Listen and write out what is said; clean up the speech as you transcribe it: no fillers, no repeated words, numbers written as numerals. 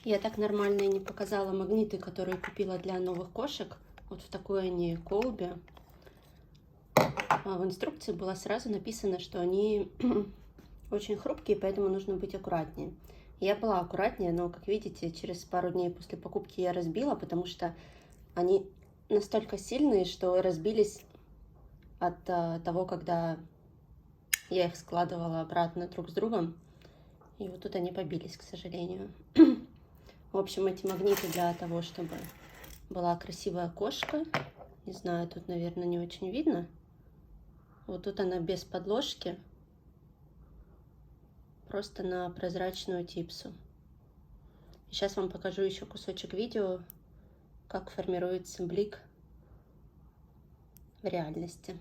Я так нормально и не показала магниты, которые купила для новых кошек. Вот в такой они колбе. В инструкции было сразу написано, что они очень хрупкие, поэтому нужно быть аккуратнее. Я была аккуратнее, но, как видите, через пару дней после покупки я разбила, потому что они настолько сильные, что разбились от того, когда я их складывала обратно друг с другом. И вот тут они побились, к сожалению. В общем, эти магниты для того, чтобы была красивая кошка. Не знаю, тут, наверное, не очень видно. Вот тут она без подложки. Просто на прозрачную типсу. Сейчас вам покажу еще кусочек видео, как формируется блик в реальности.